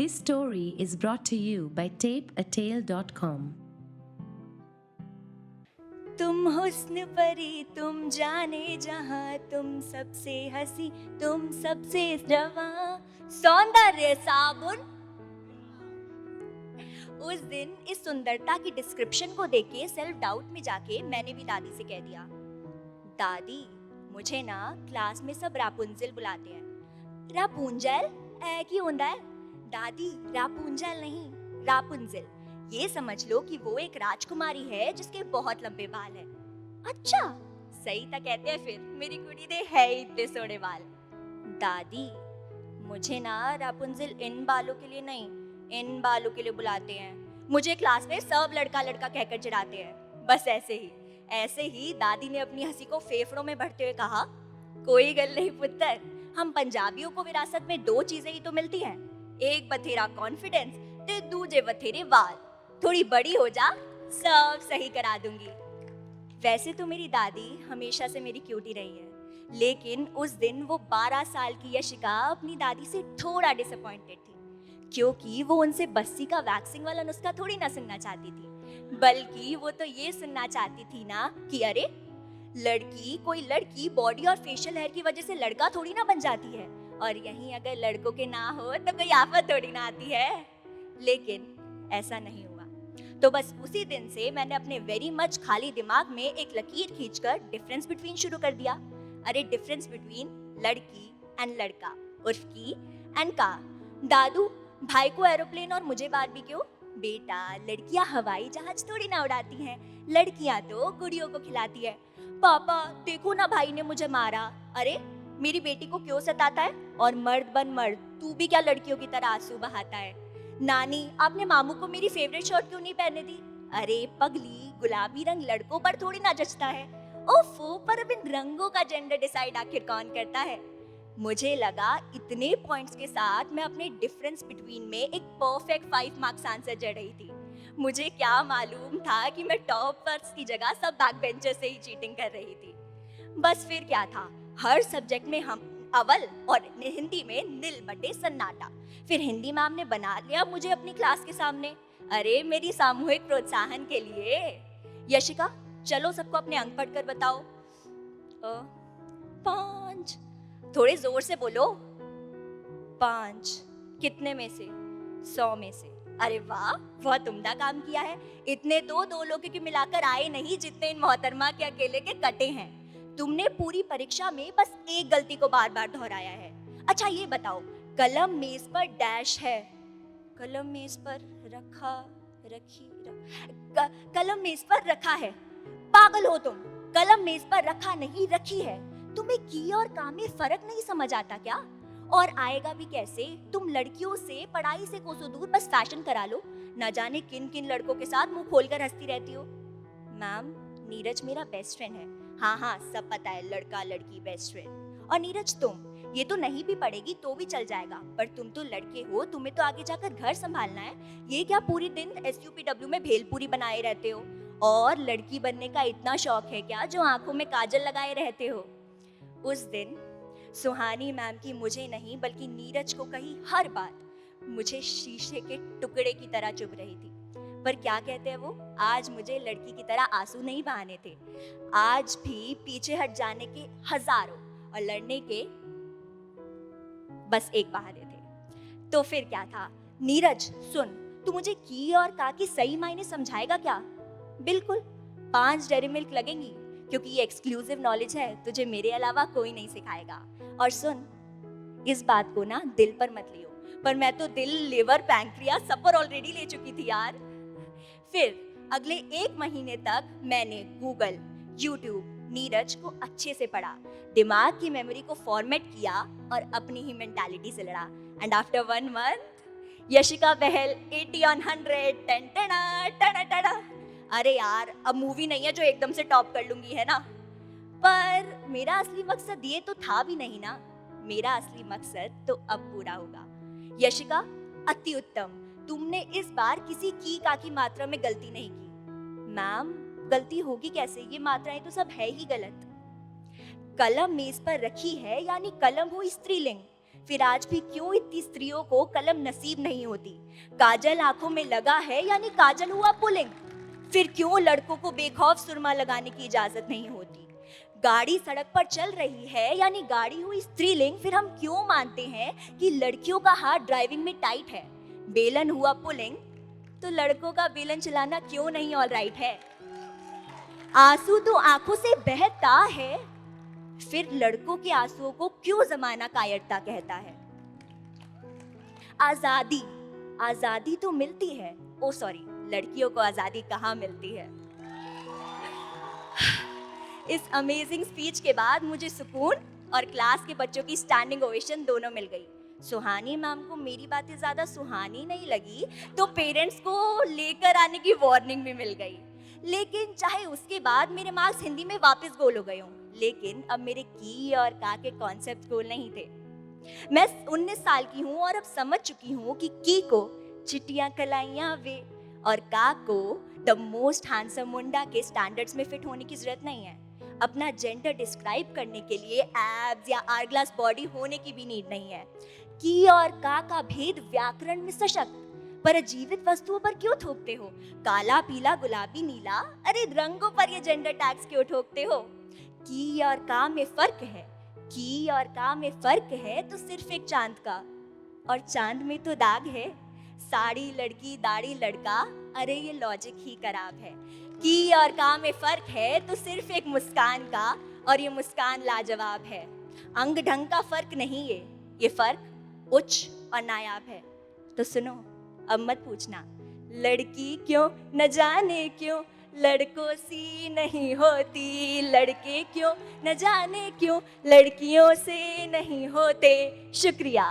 This story is brought to you by tapeatale.com. तुम हुस्न परी तुम जाने जहां, तुम सबसे हंसी तुम सबसे जवां, सौंदर्य साबुन। उस दिन इस सुंदरता की डिस्क्रिप्शन को देख के सेल्फ डाउट में जाके मैंने भी दादी से कह दिया, दादी मुझे ना क्लास में सब रापुंजल बुलाते हैं। रापुंजल की होता है दादी? रापुंजल नहीं, रापुंजल। ये समझ लो कि वो एक राजकुमारी है जिसके बहुत लंबे बाल हैं। अच्छा, सही तो कहते हैं, फिर मेरी कुड़ी दे है इतने सोने बाल। दादी मुझे ना रापुंजल इन बालों के लिए नहीं, इन बालों के लिए बुलाते हैं। मुझे क्लास में सब लड़का लड़का कहकर चिढ़ाते हैं। बस ऐसे ही दादी ने अपनी हंसी को फेफड़ों में भरते हुए कहा, कोई गल नहीं पुत्र, हम पंजाबियों को विरासत में दो चीजें ही तो मिलती हैं, एक बथेरा कॉन्फिडेंस ते दूजे बथेरे वाल। थोड़ी बड़ी हो जा, सब सही करा दूंगी। वैसे तो मेरी दादी हमेशा से मेरी क्यूटी रही है, लेकिन उस दिन वो 12 साल की यशिका अपनी दादी से थोड़ा डिसअपॉइंटेड थी, क्योंकि वो उनसे बस्सी का वैक्सिंग वाला नुस्खा थोड़ी ना सुनना चाहती थी, बल्कि वो तो ये सुनना चाहती थी ना कि अरे कोई लड़की बॉडी और फेशियल हेयर की वजह से लड़का थोड़ी ना बन जाती है, और यहीं अगर लड़कों के ना हो तो कोई आफत थोड़ी ना आती है। लेकिन ऐसा नहीं हुआ। तो बस उसी दिन से मैंने अपने वेरी मच खाली दिमाग में एक लकीर खींचकर डिफरेंस बिटवीन शुरू कर दिया। अरे डिफरेंस बिटवीन लड़की एंड लड़का, उर्फ की एंड का। दादू भाई को एरोप्लेन और मुझे बारबी क्यों? बेटा लड़कियां हवाई जहाज थोड़ी ना उड़ाती हैं, लड़कियां तो गुड़ियों को खिलाती है। पापा देखो ना भाई ने मुझे मारा। अरे मेरी बेटी को क्यों सताता है? और मर्द बन मर्द, तू भी क्या लड़कियों की तरह आंसू बहाता है? नानी आपने मामू को मेरी फेवरेट शर्ट क्यों नहीं पहने दी? अरे पगली, गुलाबी रंग लड़कों पर थोड़ी ना जचता है। ओफो, पर अब इन रंगों का जेंडर डिसाइड आखिर कौन करता है? मुझे लगा इतने पॉइंट्स के साथ मैं अपने डिफरेंस बिटवीन में एक परफेक्ट 5 मार्क्स आंसर जड़ रही थी। मुझे क्या मालूम था कि मैं टॉपर्स की जगह सब बैक बेंचर से ही चीटिंग कर रही थी। बस फिर क्या था, हर सब्जेक्ट में हम अव्वल और हिंदी में नील बटे सन्नाटा। फिर हिंदी मैम ने बना लिया मुझे अपनी क्लास के सामने। अरे मेरी सामूहिक प्रोत्साहन के लिए, यशिका चलो सबको अपने अंक पढ़कर बताओ। 5। थोड़े जोर से बोलो। 5 कितने में से? 100 में से। अरे वाह, बहुत उम्दा काम किया है। इतने तो 2 लोगों के मिलाकर आए नहीं जितने इन मोहतरमा के अकेले के कटे हैं। तुमने पूरी परीक्षा में बस एक गलती को बार बार दोहराया है। अच्छा ये बताओ, कलम मेज पर डैश है। कलम मेज पर कलम मेज पर रखा है। पागल हो तुम, कलम मेज पर रखा नहीं रखी है। तुम्हें की और काम में फर्क नहीं समझ आता क्या? और आएगा भी कैसे? तुम लड़कियों से पढ़ाई से कोसों दूर बस फैशन करा लो, न जाने किन किन लड़कों के साथ मुंह खोलकर हंसती रहती हो। मैम नीरज मेरा बेस्ट फ्रेंड है। हाँ सब पता है, लड़का लड़की बेस्ट फ्रेंड। और नीरज तुम, ये तो नहीं भी पढ़ेगी तो भी चल जाएगा, पर तुम तो लड़के हो, तुम्हें तो आगे जाकर घर संभालना है। ये क्या पूरी दिन SUPW में भेलपूरी बनाए रहते हो? और लड़की बनने का इतना शौक है क्या जो आंखों में काजल लगाए रहते हो? उस दिन सुहानी मैम की मुझे नहीं बल्कि नीरज को कही हर बात मुझे शीशे के टुकड़े की तरह चुभ रही थी। पर क्या कहते हैं वो, आज मुझे लड़की की तरह आंसू नहीं बहाने थे। आज भी पीछे हट जाने के हजारों और लड़ने के बस एक बहाने थे। तो फिर क्या था? नीरज सुन, तू मुझे की और का की सही मायने समझाएगा क्या? बिल्कुल, 5 डेयरी मिल्क लगेंगी, क्योंकि ये एक्सक्लूसिव नॉलेज है, तुझे मेरे अलावा कोई नहीं सिखाएगा। और सुन, इस बात को ना दिल पर मत लियो, पर मैं तो दिल, लिवर, पैंक्रियास सब पर ऑलरेडी ले चुकी थी यार। फिर अगले 1 महीने तक मैंने गूगल, यूट्यूब, नीरज को अच्छे से पढ़ा, दिमाग की मेमोरी को फॉर्मेट किया और अपनी ही मेंटालिटी से लड़ा। And after 1 month Yashika Bahl 80 on 100 टना। अरे यार, अब मूवी नहीं है जो एकदम से टॉप कर लूंगी, है ना? पर मेरा असली मकसद ये तो था भी नहीं ना। मेरा असली मकसद तो अब पूरा होगा। यशिका अति उत्तम, तुमने इस बार किसी की का की मात्रा में गलती नहीं की। मैम गलती होगी कैसे, ये मात्राएं तो सब है ही गलत। कलम मेज पर रखी है यानी कलम हुई स्त्रीलिंग, फिर आज भी क्यों इतनी स्त्रियों को कलम नसीब नहीं होती? काजल आंखों में लगा है यानी काजल हुआ पुलिंग। फिर क्यों लड़कों को बेखौफ सुरमा लगाने की इजाजत नहीं होती? गाड़ी सड़क पर चल रही है यानी गाड़ी हुई स्त्रीलिंग। फिर हम क्यों मानते हैं कि लड़कियों का हाथ ड्राइविंग में टाइट है? बेलन हुआ पुलिंग तो लड़कों का बेलन चलाना क्यों नहीं ऑलराइट है? आंसू तो आंखों से बहता है, फिर लड़कों के आंसुओं को क्यों जमाना कायरता कहता है? आजादी आजादी तो मिलती है, ओ सॉरी, लड़कियों को आजादी कहाँ मिलती है? इस अमेजिंग स्पीच के बाद मुझे सुकून और क्लास के बच्चों की स्टैंडिंग ओवेशन दोनों मिल गई। सुहानी मैम को मेरी बातें ज्यादा सुहानी नहीं लगी तो पेरेंट्स को लेकर आने की वार्निंग भी मिल गई। लेकिन चाहे उसके बाद मेरे मार्क्स हिंदी में वापस गोल हो गए हों, लेकिन अब मेरे की और का के कॉन्सेप्ट गोल नहीं थे। मैं 19 साल की हूँ और अब समझ चुकी हूँ कि की को चिट्टियां कलाइयां वे और का को द मोस्ट हैंडसम मुंडा के स्टैंडर्ड्स में फिट होने की जरूरत नहीं है। अपना जेंडर डिस्क्राइब करने के लिए एब्स या आरग्लास बॉडी होने की भी नीड नहीं है। की और का भेद व्याकरण में सशक्त, पर जीवित वस्तुओं पर क्यों थोपते हो? काला पीला गुलाबी नीला, अरे रंगों पर ये जेंडर टैग्स क्यों ठोकते हो? की और का में फर्क है, की और का में फर्क है तो सिर्फ एक चांद का, और चांद में तो दाग है। साड़ी लड़की दाढ़ी लड़का, अरे ये लॉजिक ही खराब है। की और का में फर्क है तो सिर्फ एक मुस्कान का, और ये मुस्कान लाजवाब है। अंग ढंग का फर्क नहीं ये फर्क उच्च और नायाब है। तो सुनो, अब मत पूछना लड़की क्यों न जाने क्यों लड़कों सी नहीं होती, लड़के क्यों न जाने क्यों लड़कियों से नहीं होते। शुक्रिया।